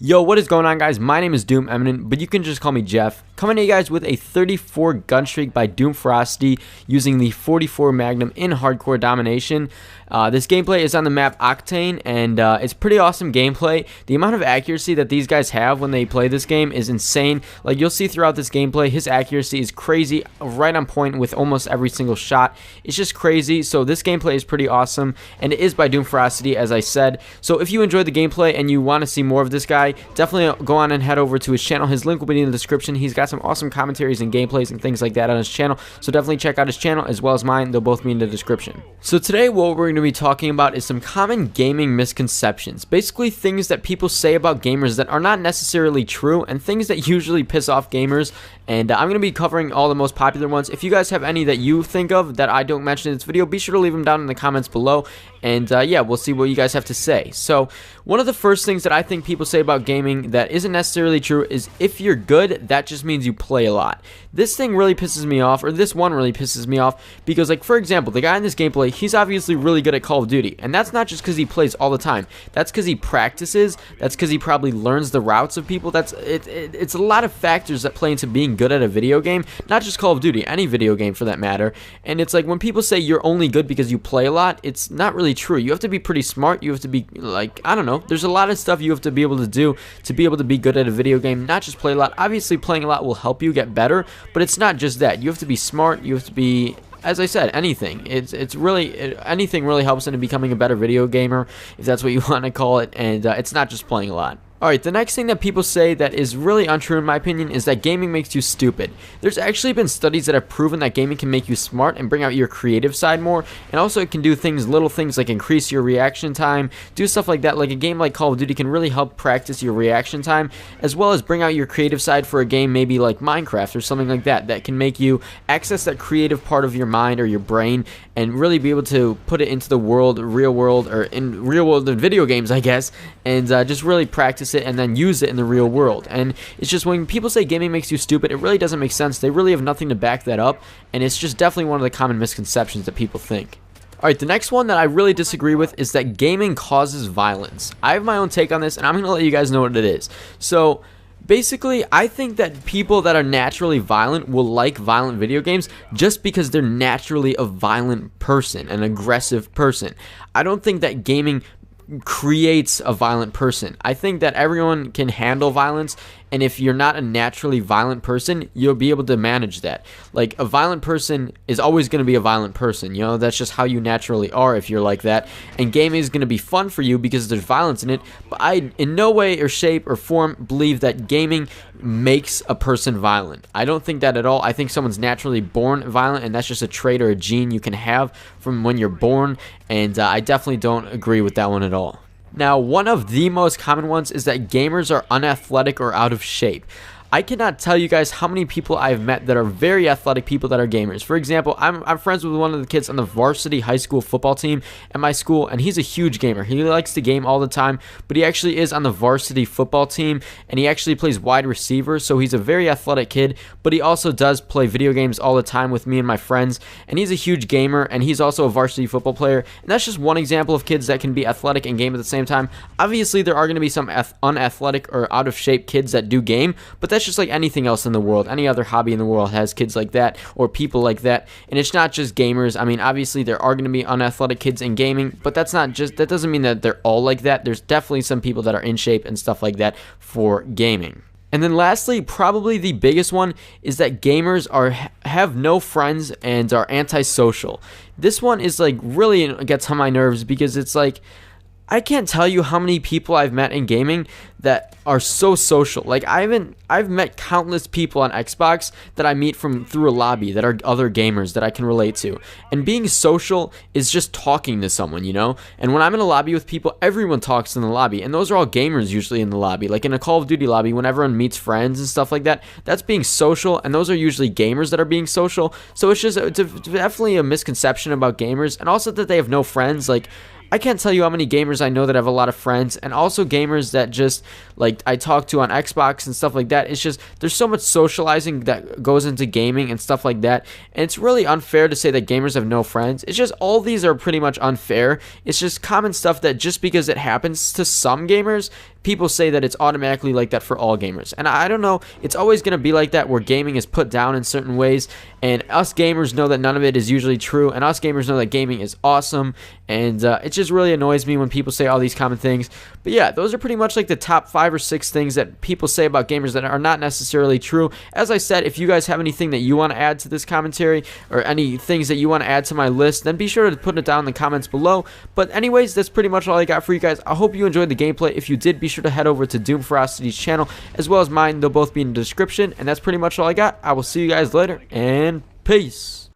Yo, what is going on, guys? My name is Doom Eminent, but you can just call me Jeff. Coming to you guys with a 34 gun streak by Doom Ferocity using the 44 Magnum in hardcore domination. This gameplay is on the map Octane, and it's pretty awesome gameplay. The amount of accuracy that these guys have when they play this game is insane. Like, you'll see throughout this gameplay, his accuracy is crazy, right on point with almost every single shot. It's just crazy. So this gameplay is pretty awesome, and it is by Doom Ferocity, as I said. So if you enjoyed the gameplay and you want to see more of this guy, definitely go on and head over to his channel. His link will be in the description. He's got some awesome commentaries and gameplays and things like that on his channel, so definitely check out his channel as well as mine. They'll both be in the description. So today what we're going to be talking about is some common gaming misconceptions, basically things that people say about gamers that are not necessarily true and things that usually piss off gamers. And I'm going to be covering all the most popular ones. If you guys have any that you think of that I don't mention in this video, be sure to leave them down in the comments below. And yeah, we'll see what you guys have to say. So one of the first things that I think people say about gaming that isn't necessarily true is if you're good, that just means you play a lot. This thing really pisses me off, or this one really pisses me off, because, like, for example, the guy in this gameplay, he's obviously really good at Call of Duty. And that's not just because he plays all the time. That's because he practices. That's because he probably learns the routes of people. It's a lot of factors that play into being good at a video game, not just Call of Duty, any video game for that matter. And it's like when people say you're only good because you play a lot, it's not really true. You have to be pretty smart. You have to be, like, I don't know, there's a lot of stuff you have to be able to do to be able to be good at a video game, not just play a lot. Obviously playing a lot will help you get better, but it's not just that. You have to be smart. You have to be, as I said, anything. Anything really helps into becoming a better video gamer, if that's what you want to call it. And it's not just playing a lot. Alright, the next thing that people say that is really untrue in my opinion is that gaming makes you stupid. There's actually been studies that have proven that gaming can make you smart and bring out your creative side more, and also it can do things, little things like increase your reaction time, do stuff like that. Like a game like Call of Duty can really help practice your reaction time, as well as bring out your creative side for a game maybe like Minecraft or something like that, that can make you access that creative part of your mind or your brain and really be able to put it into the world, real world, or in real world in video games, I guess, and just really practice it and then use it in the real world. And it's just, when people say gaming makes you stupid, it really doesn't make sense. They really have nothing to back that up, and it's just definitely one of the common misconceptions that people think. Alright, the next one that I really disagree with is that gaming causes violence. I have my own take on this, and I'm going to let you guys know what it is. So basically, I think that people that are naturally violent will like violent video games just because they're naturally a violent person, an aggressive person. I don't think that gaming creates a violent person. I think that everyone can handle violence, and if you're not a naturally violent person, you'll be able to manage that. Like, a violent person is always going to be a violent person, you know, that's just how you naturally are if you're like that. And gaming is going to be fun for you because there's violence in it, but I in no way or shape or form believe that gaming makes a person violent. I don't think that at all. I think someone's naturally born violent, and that's just a trait or a gene you can have from when you're born, and I definitely don't agree with that one at all. Now, one of the most common ones is that gamers are unathletic or out of shape. I cannot tell you guys how many people I've met that are very athletic people that are gamers. For example, I'm friends with one of the kids on the varsity high school football team at my school, and he's a huge gamer. He likes to game all the time, but he actually is on the varsity football team, and he actually plays wide receiver, so he's a very athletic kid, but he also does play video games all the time with me and my friends, and he's a huge gamer, and he's also a varsity football player. And that's just one example of kids that can be athletic and game at the same time. Obviously, there are going to be some unathletic or out of shape kids that do game, but that's just like anything else in the world. Any other hobby in the world has kids like that or people like that, and it's not just gamers. I mean, obviously there are going to be unathletic kids in gaming, but that doesn't mean that they're all like that. There's definitely some people that are in shape and stuff like that for gaming. And then lastly, probably the biggest one is that gamers have no friends and are antisocial. This one is like really gets on my nerves, because it's like, I can't tell you how many people I've met in gaming that are so social. Like, I've met countless people on Xbox that I meet through a lobby that are other gamers that I can relate to. And being social is just talking to someone, you know? And when I'm in a lobby with people, everyone talks in the lobby, and those are all gamers usually in the lobby. Like in a Call of Duty lobby, when everyone meets friends and stuff like that, that's being social, and those are usually gamers that are being social. So it's definitely a misconception about gamers, and also that they have no friends. Like, I can't tell you how many gamers I know that have a lot of friends, and also gamers that just, like, I talk to on Xbox and stuff like that. It's just, there's so much socializing that goes into gaming and stuff like that, and it's really unfair to say that gamers have no friends. It's just, all these are pretty much unfair. It's just common stuff that just because it happens to some gamers, people say that it's automatically like that for all gamers, and I don't know, it's always going to be like that where gaming is put down in certain ways, and us gamers know that none of it is usually true, and us gamers know that gaming is awesome, and it just really annoys me when people say all these common things. But yeah, those are pretty much like the top 5 or 6 things that people say about gamers that are not necessarily true. As I said, if you guys have anything that you want to add to this commentary, or any things that you want to add to my list, then be sure to put it down in the comments below. But anyways, that's pretty much all I got for you guys. I hope you enjoyed the gameplay. If you did, be sure to head over to Doom Ferocity's channel as well as mine. They'll both be in the description, and that's pretty much all I got. I will see you guys later, and peace.